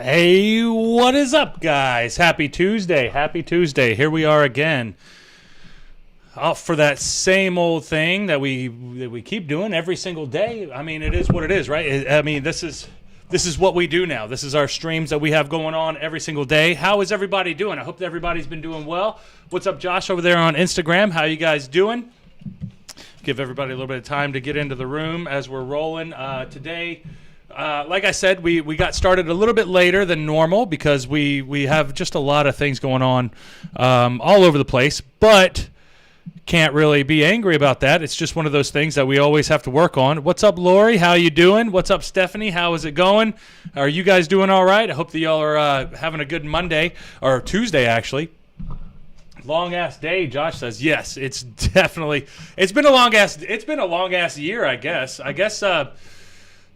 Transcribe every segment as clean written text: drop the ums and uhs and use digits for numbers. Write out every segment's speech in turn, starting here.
Hey, what is up, guys? Happy Tuesday. Happy Tuesday. Here we are again. Off for that same old thing that we keep doing every single day. I mean, it is what it is, right? I mean, this is what we do now. This is our streams that we have going on every single day. How is everybody doing? I hope that everybody's been doing well. What's up, Josh, over there on Instagram? How you guys doing? Give everybody a little bit of time to get into the room as we're rolling. Today, like I said, we got started a little bit later than normal because we have just a lot of things going on all over the place, but can't really be angry about that. It's just one of those things that we always have to work on. What's up, Lori? How you doing? What's up, Stephanie? How is it going? Are you guys doing all right? I hope that y'all are having a good Monday, or Tuesday, actually. Long-ass day, Josh says. Yes, it's definitely – it's been a long-ass year, I guess.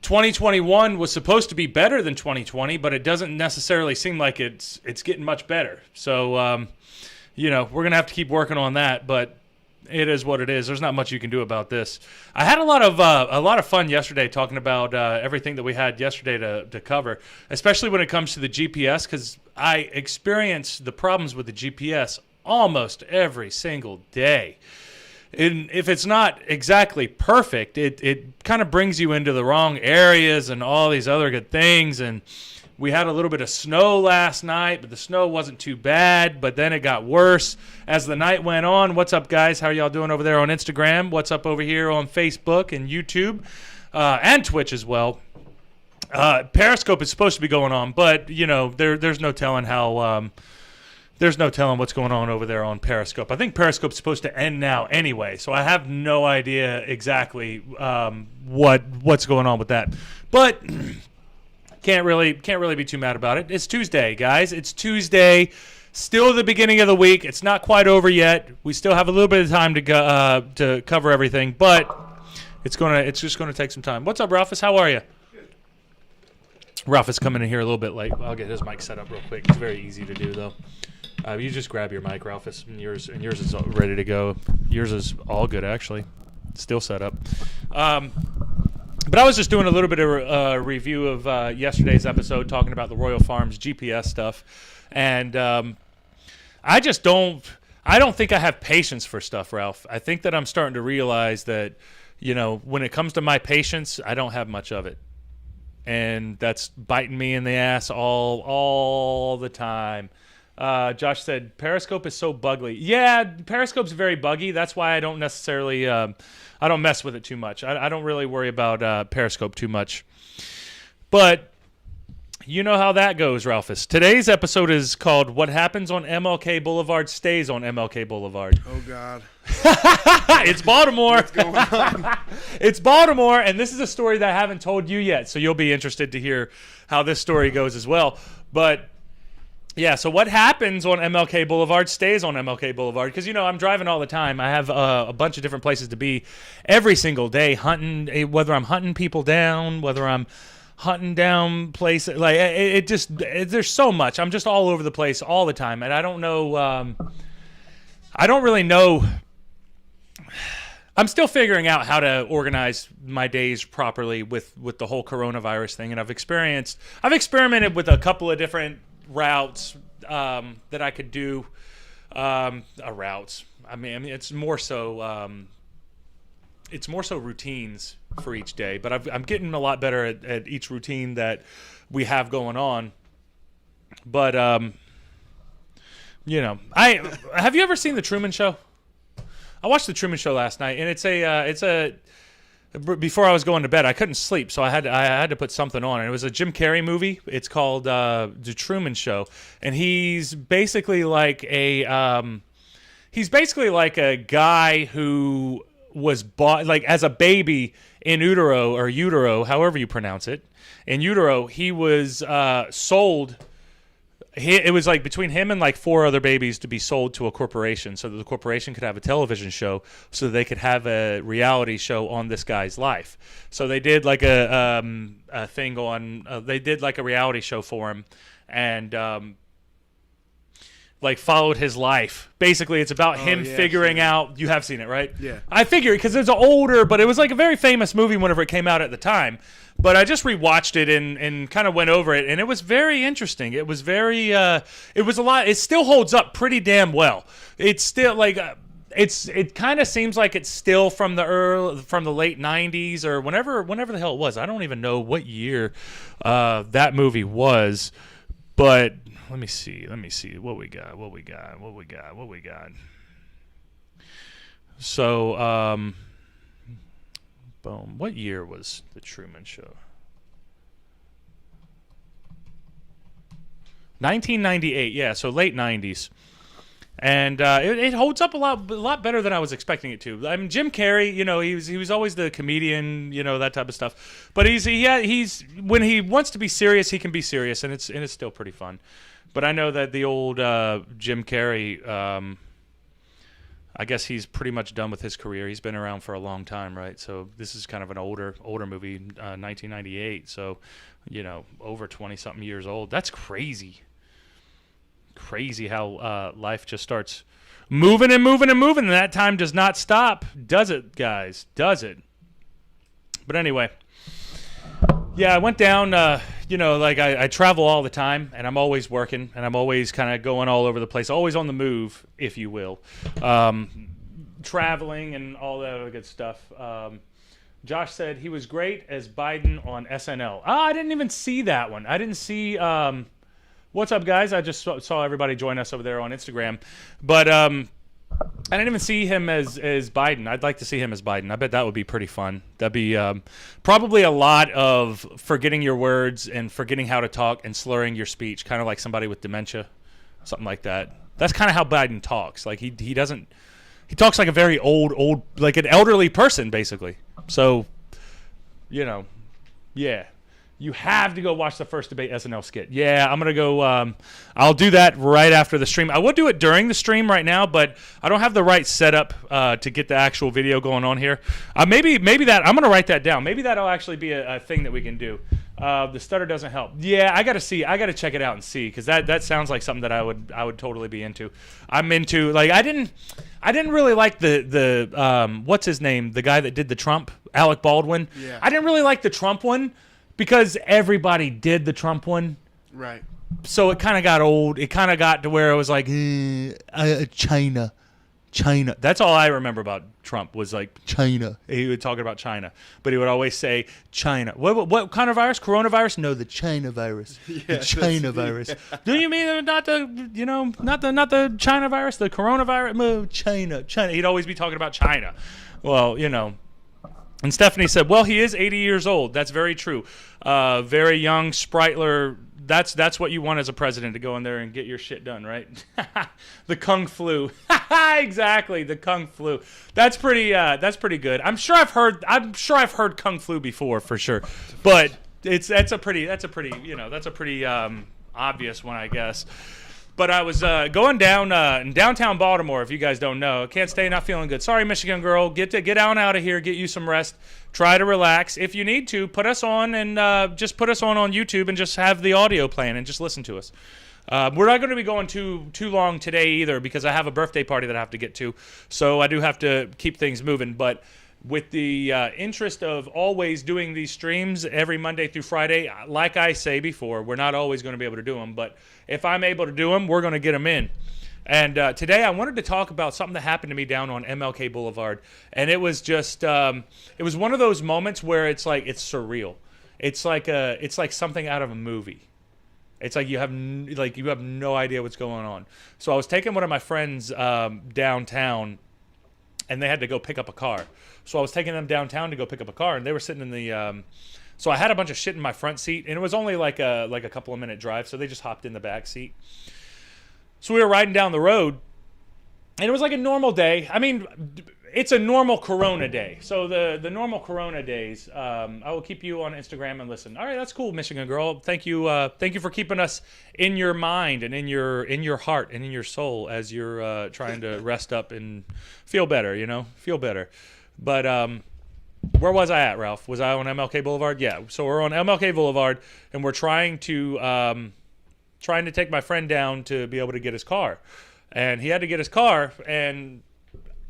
2021 was supposed to be better than 2020, but it doesn't necessarily seem like it's getting much better. So, we're going to have to keep working on that, but it is what it is. There's not much you can do about this. I had a lot of fun yesterday talking about everything that we had yesterday to cover, especially when it comes to the GPS, because I experience the problems with the GPS almost every single day. And if it's not exactly perfect, it kind of brings you into the wrong areas and all these other good things. And we had a little bit of snow last night, but the snow wasn't too bad. But then it got worse as the night went on. What's up, guys? How are y'all doing over there on Instagram? What's up over here on Facebook and YouTube and Twitch as well? Periscope is supposed to be going on, but, there's no telling how there's no telling what's going on over there on Periscope. I think Periscope's supposed to end now anyway, so I have no idea exactly what's going on with that. But can't really be too mad about it. It's Tuesday, guys. It's Tuesday. Still the beginning of the week. It's not quite over yet. We still have a little bit of time to cover everything, but it's just gonna take some time. What's up, Ralphus? How are you? Ralphus coming in here a little bit late. I'll get his mic set up real quick. It's very easy to do, though. You just grab your mic, Ralphus, and yours is ready to go. Yours is all good, actually. Still set up. But I was just doing a little bit of a review of yesterday's episode, talking about the Royal Farms GPS stuff, and I don't think I have patience for stuff, Ralph. I think that I'm starting to realize that, when it comes to my patience, I don't have much of it. And that's biting me in the ass all the time. Josh said, Periscope is so buggy. Yeah, Periscope's very buggy. That's why I don't necessarily I don't mess with it too much. I don't really worry about Periscope too much. But you know how that goes, Ralphus. Today's episode is called What Happens on MLK Boulevard Stays on MLK Boulevard. Oh, God. It's Baltimore. What's going on? It's Baltimore, and this is a story that I haven't told you yet, so you'll be interested to hear how this story goes as well. But yeah, so what happens on MLK Boulevard stays on MLK Boulevard. Because, I'm driving all the time. I have a bunch of different places to be every single day, hunting, whether I'm hunting people down, whether I'm hunting down places. Like, there's so much. I'm just all over the place all the time. And I don't know, I don't really know. I'm still figuring out how to organize my days properly with the whole coronavirus thing. And I've experimented with a couple of different routes that I could do. Routes. I mean, it's more so routines for each day. But I'm getting a lot better at each routine that we have going on. But have you ever seen The Truman Show? I watched The Truman Show last night, and it's a before I was going to bed, I couldn't sleep, so I had to put something on. And it was a Jim Carrey movie. It's called The Truman Show, and he's basically like a guy who was bought like as a baby in utero, however you pronounce it. In utero, he was sold. It was like between him and like 4 other babies to be sold to a corporation so that the corporation could have a television show so that they could have a reality show on this guy's life. So they did like a thing on they did like a reality show for him, and like followed his life. Basically, it's about him figuring out. You have seen it, right? Yeah. I figured because it's older, but it was like a very famous movie whenever it came out at the time. But I just rewatched it and kind of went over it, and it was very interesting. It was very, it was a lot. It still holds up pretty damn well. It's still like, it kind of seems like it's still from the late '90s or whenever the hell it was. I don't even know what year that movie was, but let me see what we got. So, boom. What year was The Truman Show? 1998. Yeah, so late 90s. And it holds up a lot better than I was expecting it to. I mean, Jim Carrey, you know, he was always the comedian, you know, that type of stuff. But he's when he wants to be serious, he can be serious, and it's still pretty fun. But I know that the old Jim Carrey, I guess he's pretty much done with his career. He's been around for a long time, right? So this is kind of an older movie, 1998. So, you know, over 20-something years old. That's crazy. Crazy how life just starts moving and moving and moving, and that time does not stop. Does it, guys? Does it? But anyway, yeah, I went down, you know, like I travel all the time, and I'm always working, and I'm always kind of going all over the place, always on the move, if you will, traveling and all that other good stuff. Josh said he was great as Biden on SNL. I didn't even see that one. I didn't see... what's up, guys? I just saw everybody join us over there on Instagram. But I didn't even see him as Biden. I'd like to see him as Biden. I bet that would be pretty fun. That'd be probably a lot of forgetting your words and forgetting how to talk and slurring your speech, kind of like somebody with dementia, something like that. That's kind of how Biden talks. Like he talks like a very old, like an elderly person, basically. So, you know, yeah. You have to go watch the first debate SNL skit. Yeah, I'm going to go. I'll do that right after the stream. I would do it during the stream right now, but I don't have the right setup to get the actual video going on here. Maybe that, I'm going to write that down. Maybe that'll actually be a thing that we can do. The stutter doesn't help. Yeah, I got to check it out and see, because that sounds like something that I would totally be into. I'm into, like, I didn't really like the what's his name? The guy that did the Trump, Alec Baldwin. Yeah. I didn't really like the Trump one, because everybody did the Trump one. Right. So it kind of got old. It kind of got to where it was like, China. That's all I remember about Trump was like China. He would talk about China. But he would always say China. What kind of virus? Coronavirus? No, the China virus. The China virus. Yeah. Do you mean not the China virus? The coronavirus? No, China. He'd always be talking about China. Well, you know. And Stephanie said, well, he is 80 years old. That's very true. Very young, sprightler. That's what you want as a president, to go in there and get your shit done, right? The Kung Flu. Exactly, the Kung Flu. That's pretty good. I'm sure I've heard Kung Flu before, for sure. But that's a pretty obvious one, I guess. But I was going down in downtown Baltimore, if you guys don't know. Can't stay not feeling good. Sorry, Michigan girl. Get on out of here. Get you some rest. Try to relax. If you need to, put us on and just put us on YouTube and just have the audio playing and just listen to us. We're not going to be going too long today either, because I have a birthday party that I have to get to. So I do have to keep things moving. But with the interest of always doing these streams every Monday through Friday, like I say before, we're not always going to be able to do them. But if I'm able to do them, we're going to get them in. And today I wanted to talk about something that happened to me down on MLK Boulevard. And it was just, it was one of those moments where it's like, it's surreal. It's like something out of a movie. It's like you have no idea what's going on. So I was taking one of my friends downtown, and they had to go pick up a car. So I was taking them downtown to go pick up a car, and they were sitting in the so I had a bunch of shit in my front seat, and it was only like a couple of minute drive, so they just hopped in the back seat. So we were riding down the road, and it was like a normal day. I mean, it's a normal Corona day. So the normal Corona days, I will keep you on Instagram and listen. All right, that's cool, Michigan girl. Thank you for keeping us in your mind and in your heart and in your soul as you're trying to rest up and feel better. Feel better. But where was I at, Ralph? Was I on MLK Boulevard? Yeah. So we're on MLK Boulevard, and we're trying to trying to take my friend down to be able to get his car. And he had to get his car, and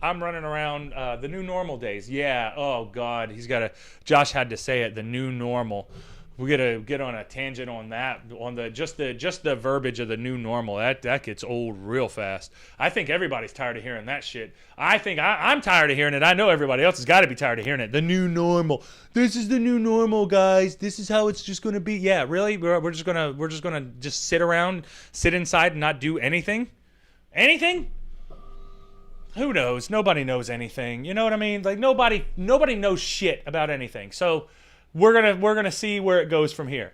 I'm running around the new normal days. Yeah, oh, God. Josh had to say it, the new normal. We got to get on a tangent on that, on just the verbiage of the new normal. That gets old real fast. I think everybody's tired of hearing that shit. I think I'm tired of hearing it. I know everybody else has got to be tired of hearing it. The new normal. This is the new normal, guys. This is how it's just going to be. Yeah, really? We're just gonna just sit around, sit inside, and not do anything? Anything? Who knows? Nobody knows anything. You know what I mean? Like nobody knows shit about anything. So we're gonna see where it goes from here.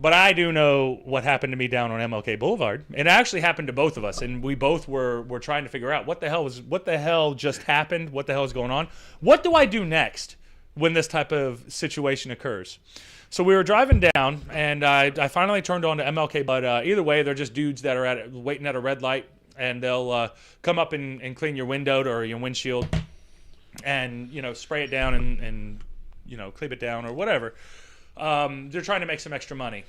But I do know what happened to me down on MLK Boulevard. It actually happened to both of us, and we both were trying to figure out what the hell just happened, what the hell is going on. What do I do next when this type of situation occurs? So we were driving down, and I finally turned on to MLK, but either way, they're just dudes that are waiting at a red light, and they'll come up and clean your window or your windshield, and spray it down and clip it down or whatever. They're trying to make some extra money.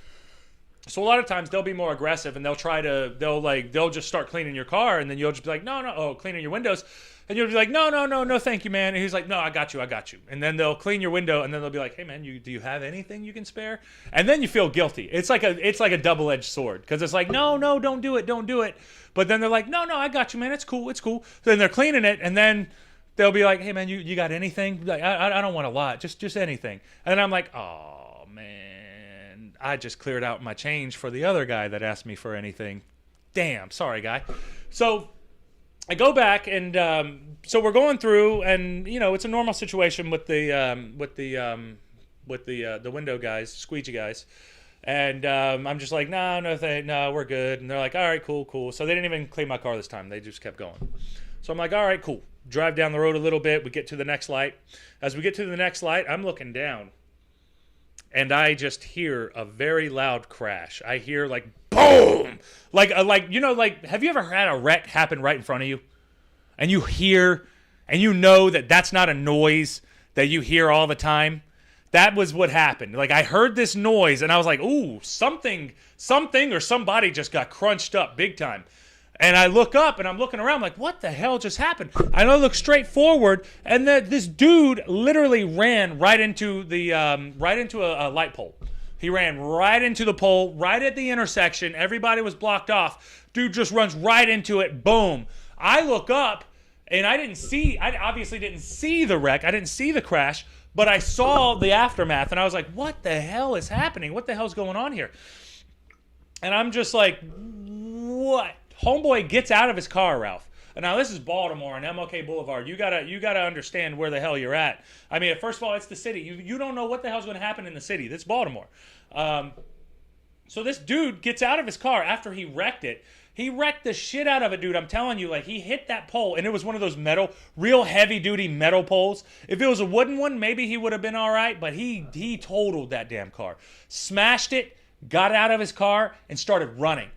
So a lot of times they'll be more aggressive, and they'll just start cleaning your car, and then you'll just be like, no, cleaning your windows. And you'll be like, no, thank you, man. And he's like, no, I got you. And then they'll clean your window, and then they'll be like, hey, man, do you have anything you can spare? And then you feel guilty. It's like a double-edged sword, because it's like, no, don't do it. But then they're like, no, I got you, man. It's cool. Then they're cleaning it, and then they'll be like, hey, man, you got anything? Like, I don't want a lot, just anything. And I'm like, oh, man, I just cleared out my change for the other guy that asked me for anything. Damn, sorry, guy. So I go back, and so we're going through, and it's a normal situation with the window guys, squeegee guys, and I'm just like, no, we're good, and they're like, all right, cool. So they didn't even clean my car this time; they just kept going. So I'm like, all right, cool. Drive down the road a little bit. We get to the next light. As we get to the next light, I'm looking down, and I just hear a very loud crash. I hear like boom, like have you ever had a wreck happen right in front of you, and you hear, and that's not a noise that you hear all the time? That was what happened. Like, I heard this noise, and I was like, ooh, something or somebody just got crunched up big time. And I look up, and I'm looking around like, what the hell just happened? And I look straight forward, and this dude literally ran right into a light pole. He ran right into the pole, right at the intersection. Everybody was blocked off. Dude just runs right into it. Boom. I look up, and I obviously didn't see the wreck. I didn't see the crash, but I saw the aftermath, and I was like, what the hell is happening? What the hell's going on here? And I'm just like, what? Homeboy gets out of his car, Ralph. And now this is Baltimore and MLK Boulevard. You gotta understand where the hell you're at. I mean, first of all, it's the city. You don't know what the hell's going to happen in the city. That's Baltimore. So this dude gets out of his car after he wrecked it. He wrecked the shit out of it, dude. I'm telling you, like, he hit that pole, and it was one of those real heavy-duty metal poles. If it was a wooden one, maybe he would have been all right, but he totaled that damn car. Smashed it, got out of his car, and started running.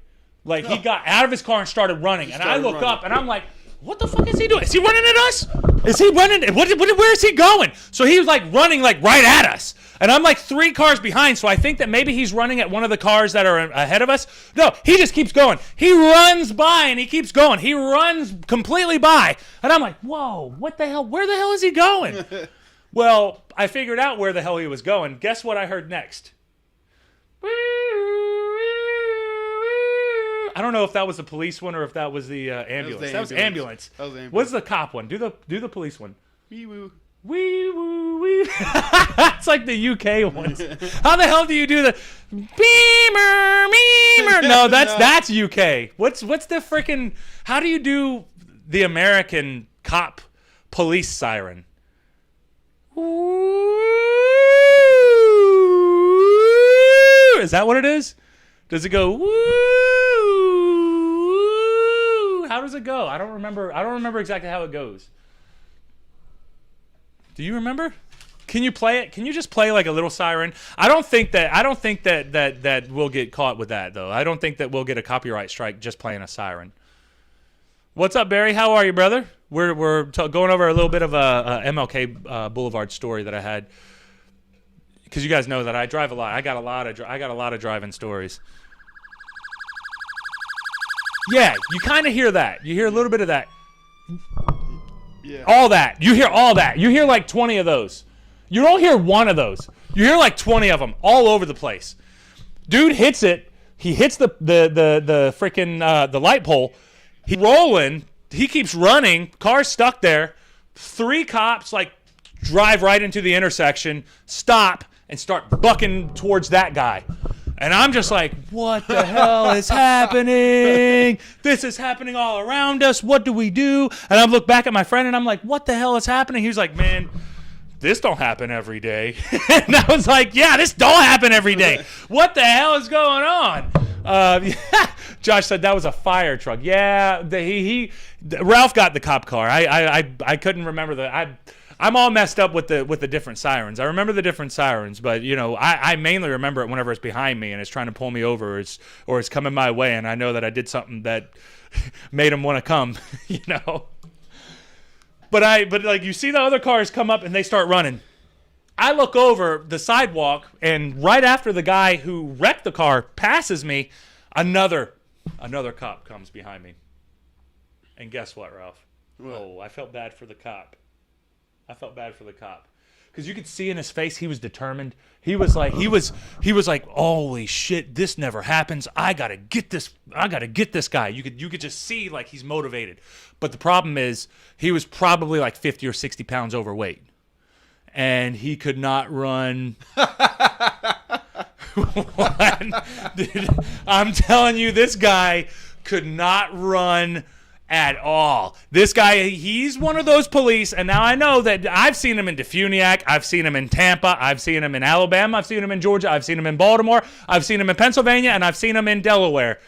Like, he got out of his car and started running. And I look up, and I'm like, what the fuck is he doing? Is he running at us? Is he running? Where is he going? So he was, like, running, like, right at us. And I'm, like, 3 cars behind, so I think that maybe he's running at one of the cars that are ahead of us. No, he just keeps going. He runs by, and he keeps going. He runs completely by. And I'm like, whoa, what the hell? Where the hell is he going? Well, I figured out where the hell he was going. Guess what I heard next? I don't know if that was the police one or if that was the ambulance. That was ambulance. What's the cop one? Do the police one. Wee woo. Wee woo wee. It's like the UK ones. How the hell do you do the beamer? No, that's UK. What's the freaking? How do you do the American cop police siren? Is that what it is? Does it go woo? How does it go? I don't remember exactly how it goes. Do you remember? Can you play it? Can you just play like a little siren? I don't think that we'll get caught with that though. I don't think that we'll get a copyright strike just playing a siren. What's up, Barry? How are you, brother? We're going over a little bit of a MLK Boulevard story that I had, because you guys know that I drive a lot. I got a lot of driving stories. Yeah, you kind of hear that. You hear a little bit of that. Yeah. All that. You hear all that. You hear like 20 of those. You don't hear one of those. You hear like 20 of them all over the place. Dude hits it. He hits the freaking the light pole. He's rolling. He keeps running. Car's stuck there. 3 cops like drive right into the intersection, stop, and start bucking towards that guy. And I'm just like, what the hell is happening? This is happening all around us. What do we do? And I look back at my friend and I'm like, what the hell is happening? He was like, man, this don't happen every day. And I was like, yeah, this don't happen every day. What the hell is going on? Josh said that was a fire truck. Yeah, Ralph got the cop car. I couldn't remember I'm all messed up with the different sirens. I remember the different sirens, but I mainly remember it whenever it's behind me and it's trying to pull me over, or it's coming my way, and I know that I did something that made them want to come, But like you see the other cars come up and they start running. I look over the sidewalk, and right after the guy who wrecked the car passes me, another cop comes behind me. And guess what, Ralph? What? Oh, I felt bad for the cop. Because you could see in his face he was determined. He was like, holy shit, this never happens. I gotta get this guy. You could just see like he's motivated. But the problem is he was probably like 50 or 60 pounds overweight. And he could not run. Dude, I'm telling you, this guy could not run at all. This guy, he's one of those police, and now I know that I've seen him in Defuniak, I've seen him in Tampa, I've seen him in Alabama, I've seen him in Georgia, I've seen him in Baltimore, I've seen him in Pennsylvania, and I've seen him in Delaware.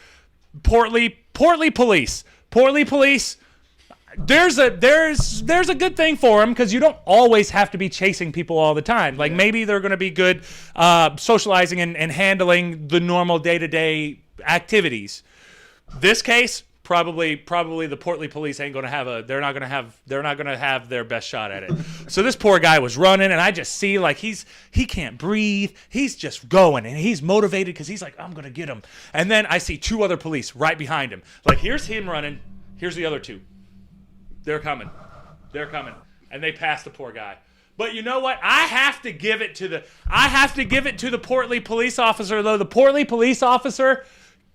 Portly police. There's a good thing for him, because you don't always have to be chasing people all the time. Like maybe they're going to be good socializing and handling the normal day-to-day activities. This case, probably the Portly police ain't gonna have they're not gonna have their best shot at it. So this poor guy was running, and I just see like he can't breathe. He's just going, and he's motivated because he's like, I'm gonna get him. And then I see 2 other police right behind him. Like here's him running, here's the other 2. They're coming, and they pass the poor guy. But you know what? I have to give it to the Portly police officer, though. The Portly police officer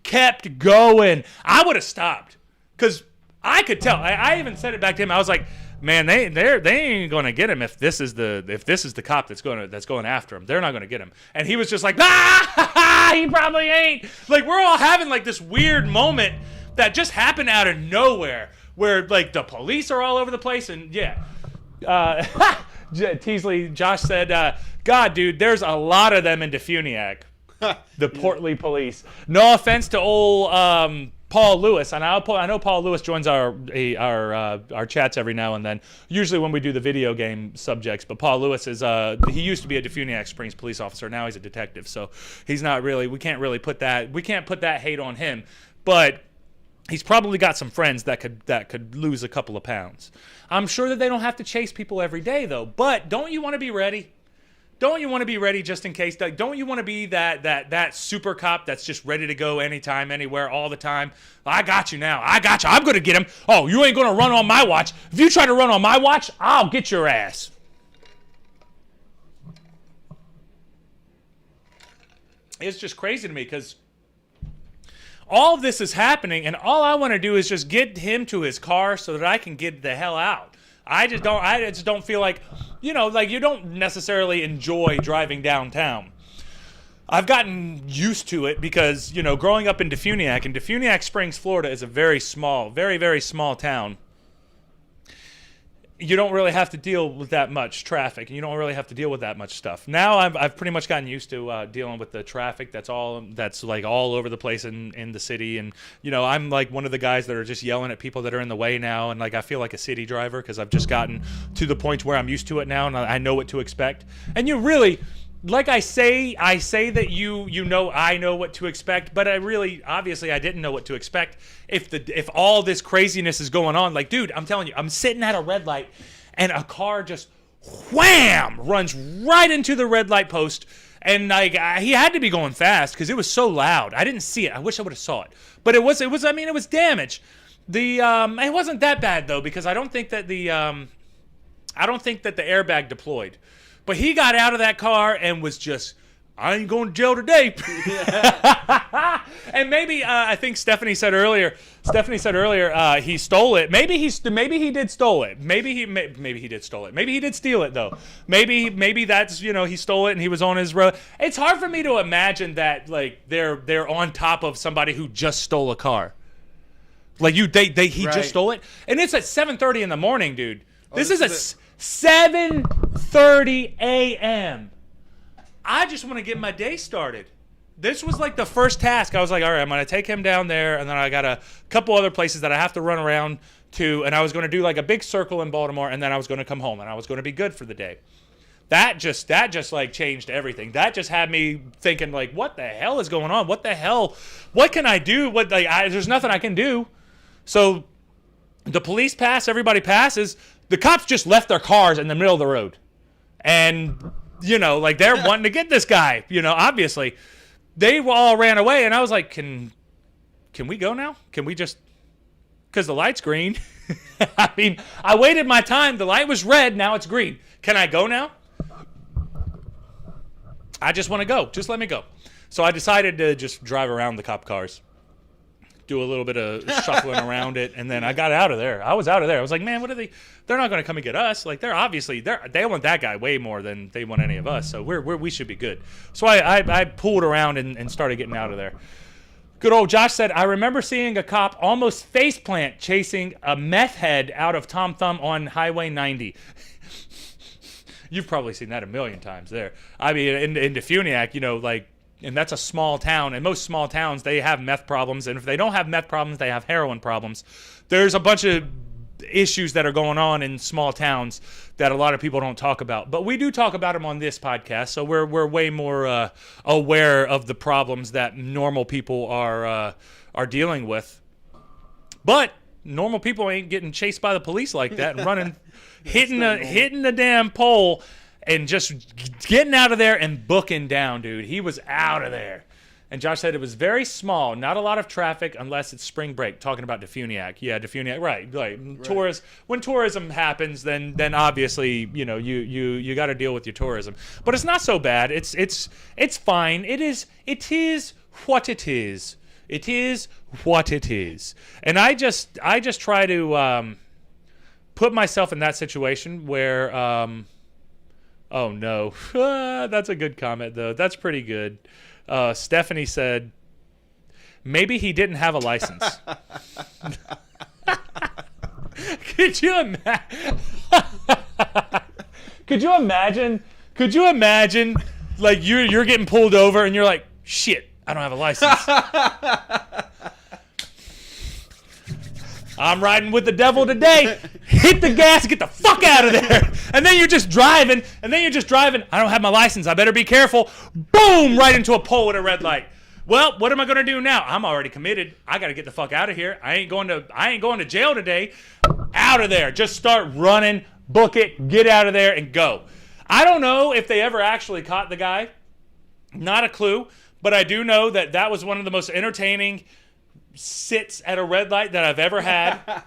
kept going. I would have stopped because I could tell. I even said it back to him. I was like, man, they ain't gonna get him if this is the cop that's going after him. They're not gonna get him. And he was just like, he probably ain't. Like we're all having like this weird moment that just happened out of nowhere, where like the police are all over the place, and Teasley, Josh said, God, dude, there's a lot of them in Defuniak. The Portly police. No offense to old Paul Lewis, and I know Paul Lewis joins our chats every now and then. Usually when we do the video game subjects, but Paul Lewis is he used to be a Defuniak Springs police officer. Now he's a detective, so he's not really. We can't put that hate on him, but he's probably got some friends that could lose a couple of pounds. I'm sure that they don't have to chase people every day though. But don't you want to be ready? Don't you want to be ready just in case? Don't you want to be that super cop that's just ready to go anytime, anywhere, all the time? I got you now. I got you. I'm going to get him. Oh, you ain't going to run on my watch. If you try to run on my watch, I'll get your ass. It's just crazy to me because all of this is happening, and all I want to do is just get him to his car so that I can get the hell out. I just don't feel like, like you don't necessarily enjoy driving downtown. I've gotten used to it because, growing up in Defuniak Springs, Florida is a very small, very, very small town. You don't really have to deal with that much traffic, and you don't really have to deal with that much stuff. Now I've pretty much gotten used to dealing with the traffic that's like all over the place in the city, and I'm like one of the guys that are just yelling at people that are in the way now, and like I feel like a city driver because I've just gotten to the point where I'm used to it now, and I know what to expect. And you really, like I say that I know what to expect, but obviously I didn't know what to expect if all this craziness is going on. Like, dude, I'm telling you, I'm sitting at a red light and a car just wham runs right into the red light post, And like he had to be going fast because it was so loud. I didn't see it. I wish I would have saw it. But it was. I mean, it was damage. It wasn't that bad though because I don't think that the airbag deployed. But he got out of that car and was just, I ain't going to jail today. And maybe I think Stephanie said earlier he stole it. Maybe he did stole it. Maybe he did stole it. Maybe he did steal it though. Maybe that's he stole it and he was on his road. It's hard for me to imagine that like they're on top of somebody who just stole a car. Like he just stole it, and it's at 7:30 in the morning, dude. This is at 7:30 a.m. I just want to get my day started. This was like the first task. I was like, all right, I'm going to take him down there, and then I got a couple other places that I have to run around to, and I was going to do like a big circle in Baltimore, and then I was going to come home, and I was going to be good for the day. That just like changed everything. That just had me thinking like, what the hell is going on? What the hell? What can I do? There's nothing I can do. So the police pass, everybody passes. The cops just left their cars in the middle of the road. And, like they're wanting to get this guy, obviously. They all ran away, and I was like, can we go now? Can we just, because the light's green. I mean, I waited my time. The light was red. Now it's green. Can I go now? I just want to go. Just let me go. So I decided to just drive around the cop cars. Do a little bit of shuffling around it, and then I got out of there. I was out of there. I was like, man, what are they? They're not going to come and get us. Like they want that guy way more than they want any of us. So we should be good. So I pulled around and started getting out of there. Good old Josh said, I remember seeing a cop almost faceplant chasing a meth head out of Tom Thumb on Highway 90. You've probably seen that a million times there. I mean, in Defuniak, and that's a small town, and most small towns, they have meth problems, and if they don't have meth problems, they have heroin problems. There's a bunch of issues that are going on in small towns that a lot of people don't talk about, but we do talk about them on this podcast, so we're way more aware of the problems that normal people are dealing with. But normal people ain't getting chased by the police like that and running, hitting the damn pole. And just getting out of there and booking down, dude. He was out of there. And Josh said it was very small, not a lot of traffic unless it's spring break. Talking about Defuniak. Yeah, Defuniak, right. When tourism happens, then obviously, you got to deal with your tourism. But it's not so bad. It's fine. It is what it is. It is what it is. And I just try to put myself in that situation where oh, no. That's a good comment, though. That's pretty good. Stephanie said, maybe he didn't have a license. Could you imagine? Could you imagine, like, you're getting pulled over, and you're like, shit, I don't have a license. I'm riding with the devil today. Hit the gas, get the fuck out of there. And then you're just driving. I don't have my license. I better be careful. Boom, right into a pole at a red light. Well, what am I going to do now? I'm already committed. I got to get the fuck out of here. I ain't going to jail today. Out of there. Just start running, book it, get out of there, and go. I don't know if they ever actually caught the guy. Not a clue. But I do know that was one of the most entertaining sits at a red light that I've ever had.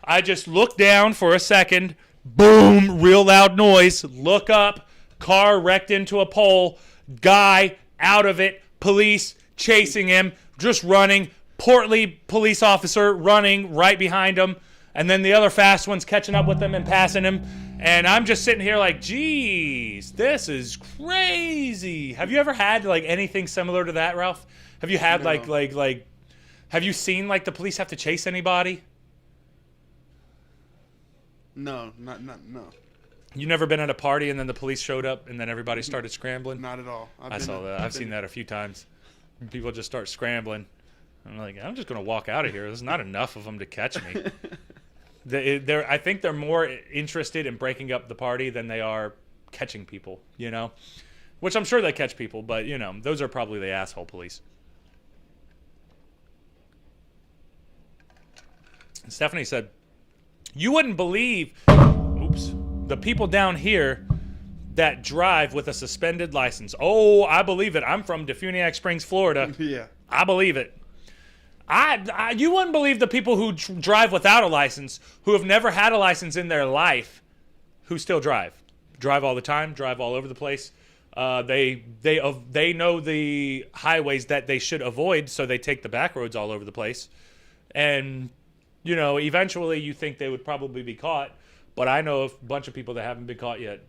I just look down for a second, boom, real loud noise, look up, car wrecked into a pole, guy out of it, police chasing him, just running, portly police officer running right behind him, and then the other fast ones catching up with him and passing him, and I'm just sitting here like, geez, this is crazy. Have you ever had like anything similar to that, Ralph? Have you had No. like have you seen like the police have to chase anybody? No. You never been at a party and then the police showed up and then everybody started scrambling? Not at all. I saw that. I've seen that a few times. People just start scrambling. I'm like, I'm just going to walk out of here. There's not enough of them to catch me. I think they're more interested in breaking up the party than they are catching people, Which I'm sure they catch people, but, those are probably the asshole police. Stephanie said, you wouldn't believe, the people down here that drive with a suspended license. Oh, I believe it. I'm from Defuniak Springs, Florida. Yeah. I believe it. You wouldn't believe the people who drive without a license, who have never had a license in their life, who still drive. Drive all the time, drive all over the place. They know the highways that they should avoid, so they take the back roads all over the place. And, you know, eventually you think they would probably be caught, but I know a bunch of people that haven't been caught yet.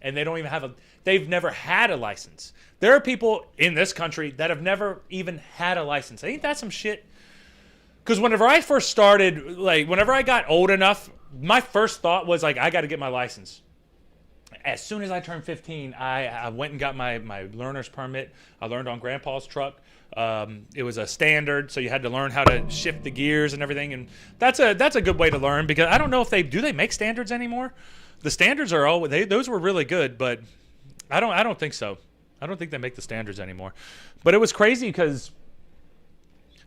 And they don't even they've never had a license. There are people in this country that have never even had a license. Ain't that some shit? Because whenever I first started, like, whenever I got old enough, my first thought was, like, I got to get my license. As soon as I turned 15, I went and got my learner's permit. I learned on Grandpa's truck. It was a standard, so you had to learn how to shift the gears and everything. And that's a good way to learn, because I don't know if they make standards anymore. The standards are those were really good, but I don't think so. I don't think they make the standards anymore. But it was crazy because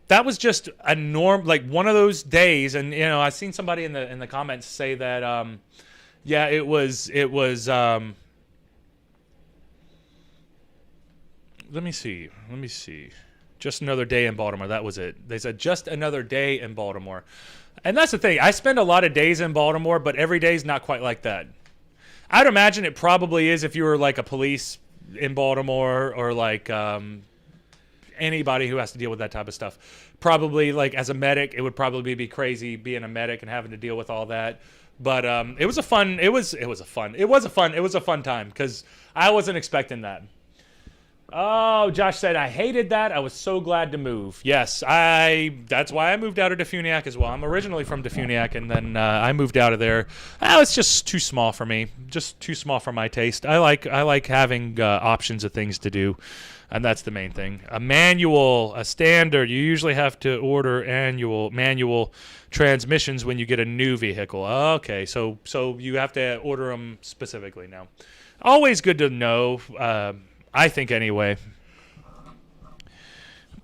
that was just a norm, like one of those days. And you know, I seen somebody in the comments say that yeah, it was let me see. Just another day in Baltimore. That was it. They said just another day in Baltimore. And that's the thing. I spend a lot of days in Baltimore, but every day is not quite like that. I'd imagine it probably is if you were like a police in Baltimore, or like anybody who has to deal with that type of stuff. Probably like as a medic, it would probably be crazy being a medic and having to deal with all that. But it was a fun time because I wasn't expecting that. Oh, Josh said, I hated that. I was so glad to move. Yes, that's why I moved out of Defuniak as well. I'm originally from Defuniak, and then I moved out of there. It's just too small for me. Just too small for my taste. I like having options of things to do, and that's the main thing. A manual, a standard. You usually have to order manual transmissions when you get a new vehicle. Okay, so you have to order them specifically now. Always good to know. I think anyway.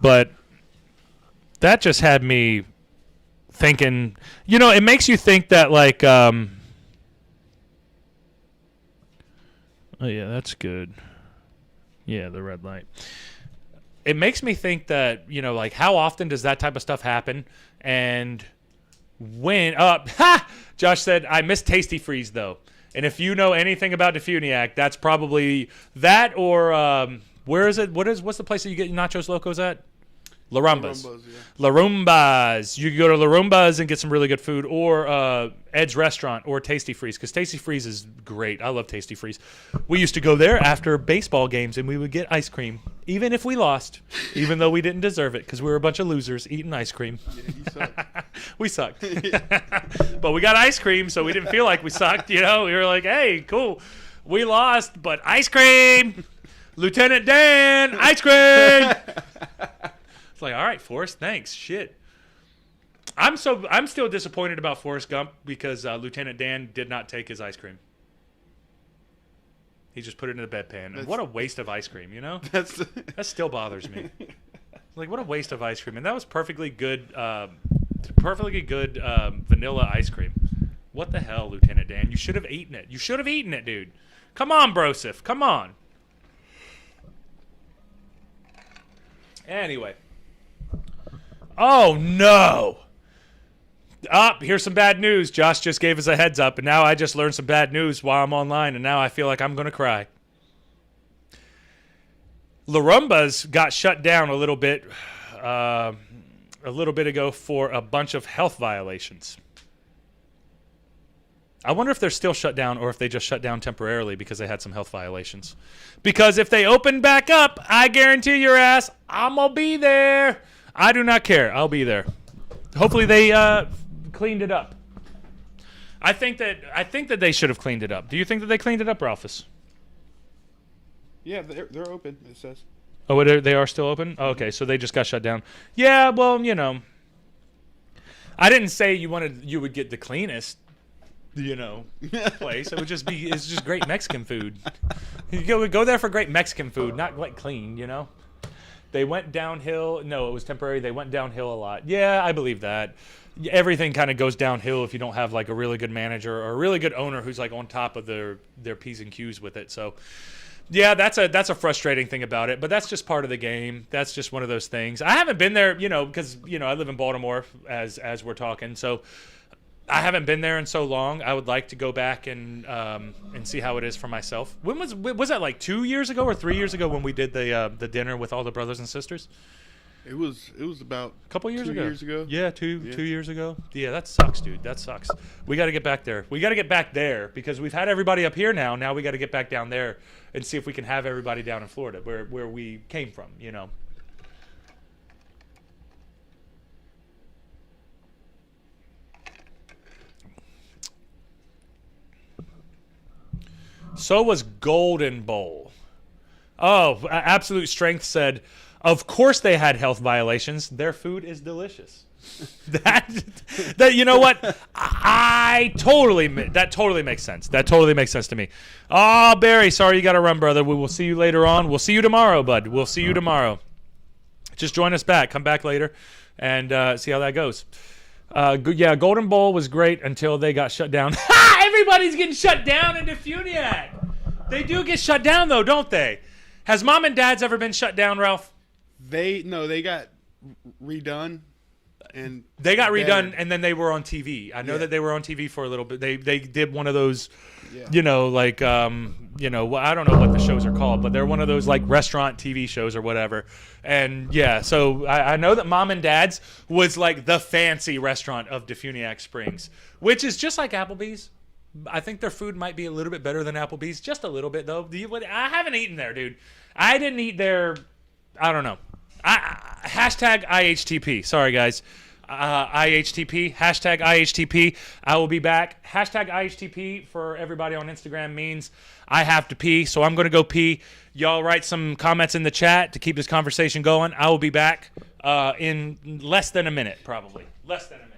But that just had me thinking, you know, it makes you think that like oh yeah, that's good. Yeah, the red light. It makes me think that, you know, like how often does that type of stuff happen? And when Josh said, I miss Tasty Freeze though. And if you know anything about Defuniak, that's probably that, or where is it? What's the place that you get Nachos Locos at? La Rumba's. La Rumba's. You can go to La Rumba's and get some really good food, or Ed's Restaurant, or Tasty Freeze, because Tasty Freeze is great. I love Tasty Freeze. We used to go there after baseball games, and we would get ice cream, even if we lost, even though we didn't deserve it, because we were a bunch of losers eating ice cream. Yeah, you suck. We sucked. But we got ice cream, so we didn't feel like we sucked, you know? We were like, hey, cool. We lost, but ice cream! Lieutenant Dan, ice cream! Like, all right, Forrest, thanks. Shit. I'm still disappointed about Forrest Gump because Lieutenant Dan did not take his ice cream. He just put it in the bedpan. And what a waste of ice cream, you know? That still bothers me. Like, what a waste of ice cream. And that was perfectly good vanilla ice cream. What the hell, Lieutenant Dan? You should have eaten it. You should have eaten it, dude. Come on, Broseph. Come on. Anyway. Oh, no. Here's some bad news. Josh just gave us a heads up, and now I just learned some bad news while I'm online, and now I feel like I'm going to cry. La Rumba's got shut down a little bit ago for a bunch of health violations. I wonder if they're still shut down or if they just shut down temporarily because they had some health violations. Because if they open back up, I guarantee your ass, I'm going to be there. I do not care. I'll be there. Hopefully they cleaned it up. I think that they should have cleaned it up. Do you think that they cleaned it up, Ralphus? Yeah, they're open, it says. Oh, they are still open? Oh, okay, so they just got shut down. Yeah, well, you know. I didn't say you would get the cleanest, you know, place. It's just great Mexican food. You go there for great Mexican food, not like clean, you know. They went downhill. No, it was temporary. They went downhill a lot. Yeah, I believe that. Everything kind of goes downhill if you don't have like a really good manager or a really good owner who's like on top of their P's and Q's with it. So yeah, that's a frustrating thing about it, but that's just part of the game. That's just one of those things. I haven't been there, because I live in Baltimore as we're talking. So I haven't been there in so long. I would like to go back and see how it is for myself. When was that, like 2 years ago or 3 years ago when we did the dinner with all the brothers and sisters? It was about a couple years 2 ago. years ago. Yeah, 2 years ago. Yeah, that sucks, dude. That sucks. We got to get back there. We got to get back there because we've had everybody up here now. Now we got to get back down there and see if we can have everybody down in Florida where we came from, So was Golden Bowl. Oh, Absolute Strength said, of course they had health violations. Their food is delicious. that you know what? That totally makes sense. That totally makes sense to me. Oh, Barry, sorry you got to run, brother. We will see you later on. We'll see you tomorrow, bud. We'll see you tomorrow. Just join us back. Come back later and see how that goes. Yeah, Golden Bowl was great until they got shut down. Everybody's getting shut down in Defuniac. They do get shut down, though, don't they? Has Mom and Dad's ever been shut down, Ralph? They got redone. And they got redone, and then they were on TV. I know that they were on TV for a little bit. They did one of those, I don't know what the shows are called, but they're one of those like restaurant TV shows or whatever. And yeah, so I know that Mom and Dad's was like the fancy restaurant of Defuniac Springs, which is just like Applebee's. I think their food might be a little bit better than Applebee's, just a little bit though. I haven't eaten there, dude. I didn't eat there. I don't know. Hashtag IHTP. Sorry, guys. IHTP. Hashtag IHTP. I will be back. Hashtag IHTP for everybody on Instagram means I have to pee, so I'm going to go pee. Y'all write some comments in the chat to keep this conversation going. I will be back in less than a minute, probably. Less than a minute.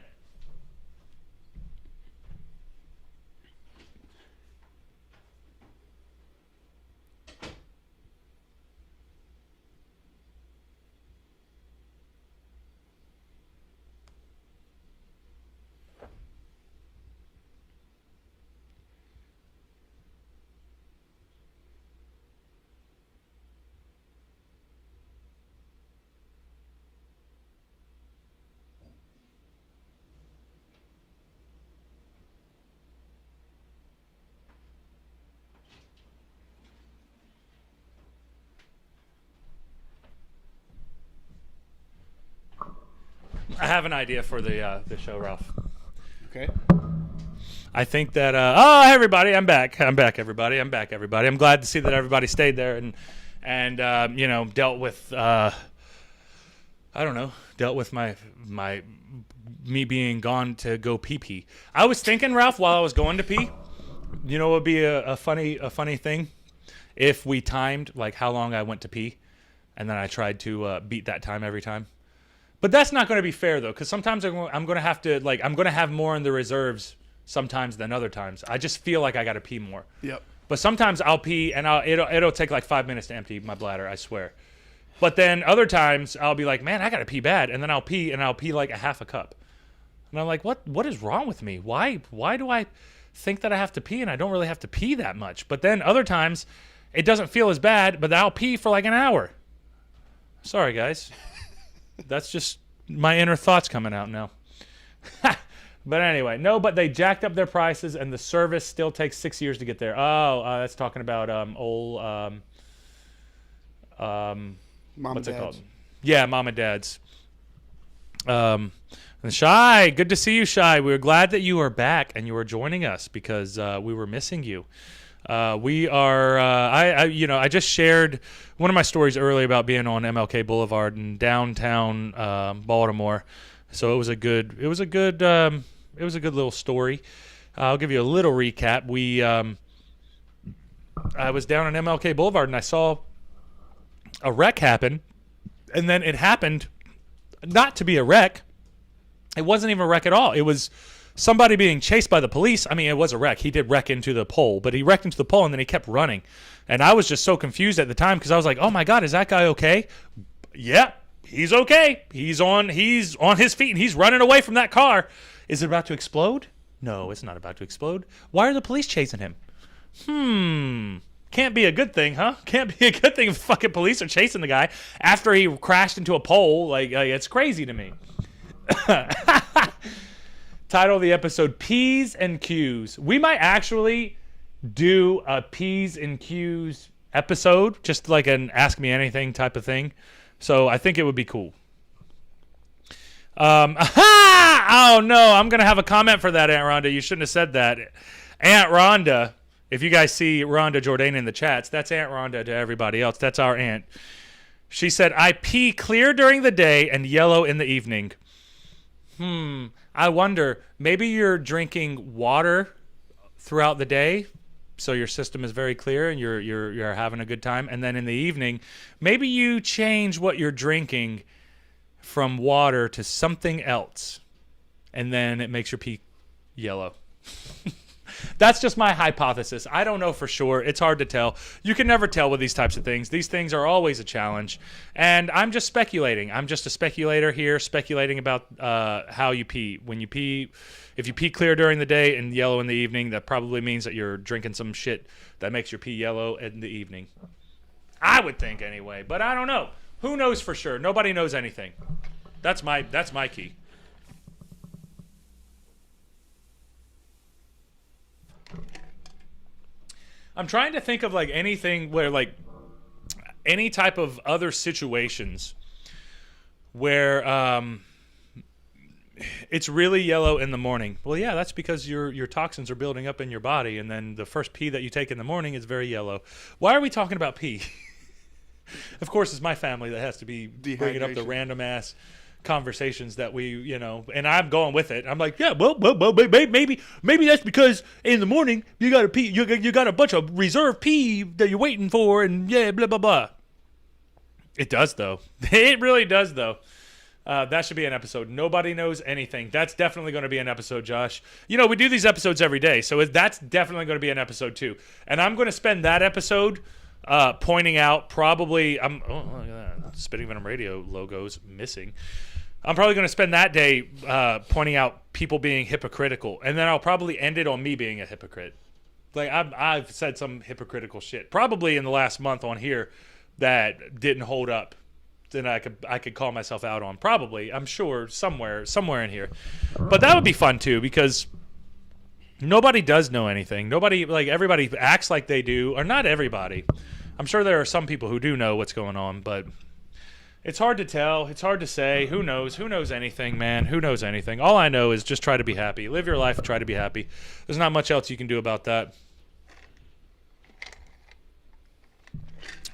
I have an idea for the show, Ralph. Okay. I think that hey everybody, I'm back. I'm back, everybody. I'm glad to see that everybody stayed there and dealt with dealt with my me being gone to go pee. I was thinking, Ralph, while I was going to pee, it would be a funny thing if we timed like how long I went to pee, and then I tried to beat that time every time. But that's not going to be fair, though, because sometimes I'm going to have to, I'm going to have more in the reserves sometimes than other times. I just feel like I got to pee more. Yep. But sometimes I'll pee, and it'll take like 5 minutes to empty my bladder, I swear. But then other times I'll be like, man, I got to pee bad, and then I'll pee like a half a cup. And I'm like, what is wrong with me? Why do I think that I have to pee, and I don't really have to pee that much? But then other times it doesn't feel as bad, but I'll pee for like an hour. Sorry, guys. That's just my inner thoughts coming out now. But anyway, no, but they jacked up their prices, and the service still takes 6 years to get there. Oh, that's talking about what's it called? Yeah, Mom and Dad's. And Shy, good to see you, Shy. We're glad that you are back and you are joining us because we were missing you. We are. I just shared one of my stories earlier about being on MLK Boulevard in downtown Baltimore. So it was a good little story. I'll give you a little recap. I was down on MLK Boulevard and I saw a wreck happen, and then it happened not to be a wreck. It wasn't even a wreck at all. It was somebody being chased by the police. I mean, it was a wreck. He did wreck into the pole, but he wrecked into the pole and then he kept running. And I was just so confused at the time because I was like, oh my God, is that guy okay? Yep, he's okay. He's on his feet and he's running away from that car. Is it about to explode? No, it's not about to explode. Why are the police chasing him? Can't be a good thing, huh? Can't be a good thing if fucking police are chasing the guy after he crashed into a pole. Like it's crazy to me. Title of the episode, P's and Q's. We might actually do a P's and Q's episode, just like an Ask Me Anything type of thing. So I think it would be cool. Oh no, I'm going to have a comment for that, Aunt Rhonda. You shouldn't have said that. Aunt Rhonda, if you guys see Rhonda Jordane in the chats, that's Aunt Rhonda to everybody else. That's our aunt. She said, I pee clear during the day and yellow in the evening. I wonder, maybe you're drinking water throughout the day, so your system is very clear and you're having a good time. And then in the evening, maybe you change what you're drinking from water to something else, and then it makes your pee yellow. That's just my hypothesis. I don't know for sure. It's hard to tell. You can never tell with these types of things. These things are always a challenge. And I'm just speculating. I'm just a speculator here, speculating about how you pee. When you pee, if you pee clear during the day and yellow in the evening, that probably means that you're drinking some shit that makes your pee yellow in the evening. I would think anyway, but I don't know. Who knows for sure? Nobody knows anything. That's my key. I'm trying to think of like anything where like any type of other situations where it's really yellow in the morning. Well, yeah, that's because your toxins are building up in your body, and then the first pee that you take in the morning is very yellow. Why are we talking about pee? Of course, it's my family that has to be bringing up the random ass conversations that we, and I'm going with it. I'm like, yeah, well, maybe that's because in the morning you got to pee, you got a bunch of reserve pee that you're waiting for, and yeah, blah blah blah. It does though. It really does though. That should be an episode. Nobody knows anything. That's definitely going to be an episode, Josh. We do these episodes every day, so that's definitely going to be an episode too. And I'm going to spend that episode pointing out probably. Look at that. Spitting Venom Radio logo's missing. I'm probably going to spend that day pointing out people being hypocritical, and then I'll probably end it on me being a hypocrite. Like I've said some hypocritical shit probably in the last month on here that didn't hold up. Then I could call myself out on, probably. I'm sure somewhere in here, but that would be fun too, because nobody does know anything. Nobody, like, everybody acts like they do, or not everybody. I'm sure there are some people who do know what's going on, but it's hard to tell. It's hard to say. Who knows? Who knows anything, man? Who knows anything? All I know is just try to be happy. Live your life and try to be happy. There's not much else you can do about that.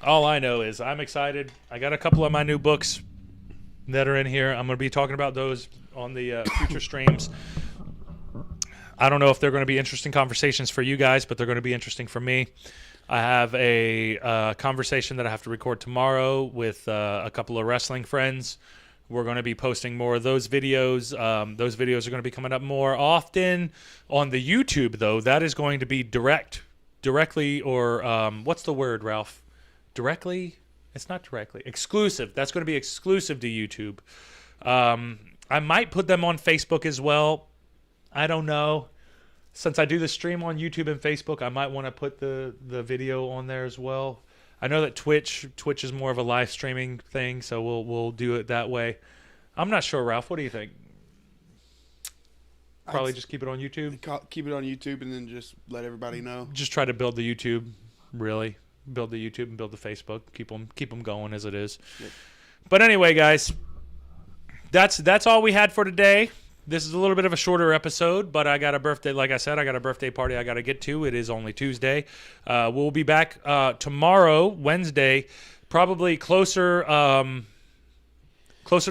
All I know is I'm excited. I got a couple of my new books that are in here. I'm going to be talking about those on the future streams. I don't know if they're going to be interesting conversations for you guys, but they're going to be interesting for me. I have a conversation that I have to record tomorrow with a couple of wrestling friends. We're going to be posting more of those videos. Those videos are going to be coming up more often on the YouTube, though. That is going to be directly, or what's the word, Ralph? Directly? It's not directly. Exclusive. That's going to be exclusive to YouTube. I might put them on Facebook as well. I don't know. Since I do the stream on YouTube and Facebook, I might want to put the video on there as well. I know that Twitch is more of a live streaming thing, so we'll do it that way. I'm not sure, Ralph. What do you think? Probably just keep it on YouTube? Keep it on YouTube and then just let everybody know. Just try to build the YouTube, really. Build the YouTube and build the Facebook. Keep them going as it is. Yep. But anyway, guys, that's all we had for today. This is a little bit of a shorter episode, but I got a birthday. Like I said, I got a birthday party I got to get to. It is only Tuesday. We'll be back tomorrow, Wednesday, probably closer to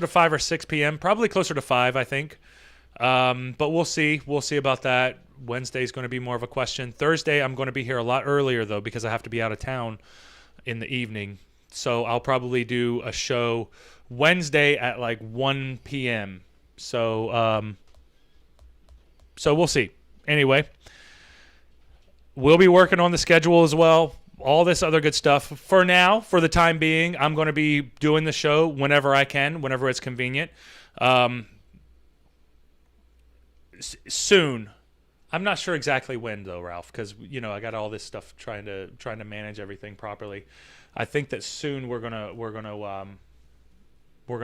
5 or 6 p.m. Probably closer to 5, I think. But we'll see. We'll see about that. Wednesday is going to be more of a question. Thursday, I'm going to be here a lot earlier, though, because I have to be out of town in the evening. So I'll probably do a show Wednesday at like 1 p.m. So we'll see. Anyway, we'll be working on the schedule as well. all this other good stuff. For now, for the time being, I'm going to be doing the show whenever I can, whenever it's convenient. Soon. I'm not sure exactly when though, Ralph, because I got all this stuff trying to manage everything properly. I think that soon we're gonna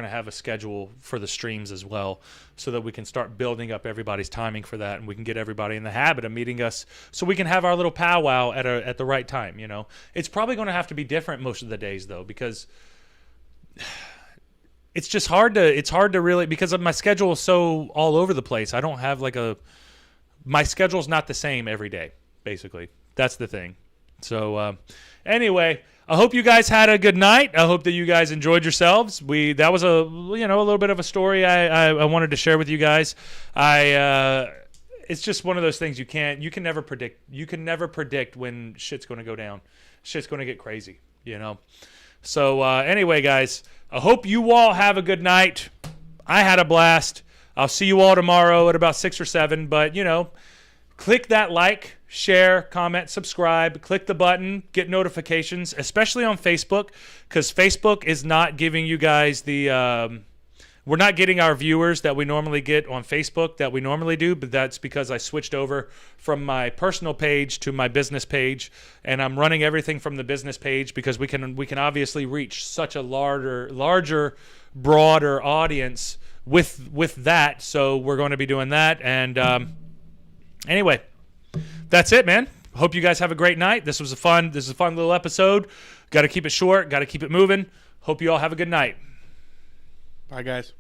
have a schedule for the streams as well, so that we can start building up everybody's timing for that, and we can get everybody in the habit of meeting us, so we can have our little powwow at the right time. It's probably going to have to be different most of the days though, because it's just hard to really, because my schedule is so all over the place. I don't have my schedule's not the same every day, basically. That's the thing. So anyway, I hope you guys had a good night. I hope that you guys enjoyed yourselves. That was a little bit of a story I wanted to share with you guys. It's just one of those things you can never predict. You can never predict when shit's going to go down. Shit's going to get crazy, So anyway, guys, I hope you all have a good night. I had a blast. I'll see you all tomorrow at about 6 or 7. But, click that like, share, comment, subscribe. Click the button. Get notifications, especially on Facebook, because Facebook is not giving you guys we're not getting our viewers that we normally get on Facebook that we normally do, but that's because I switched over from my personal page to my business page, and I'm running everything from the business page because we can obviously reach such a larger, broader audience with that. So we're going to be doing that. And anyway, that's it, man. Hope you guys have a great night. This is a fun little episode. Got to keep it short. Got to keep it moving. Hope you all have a good night. Bye, guys.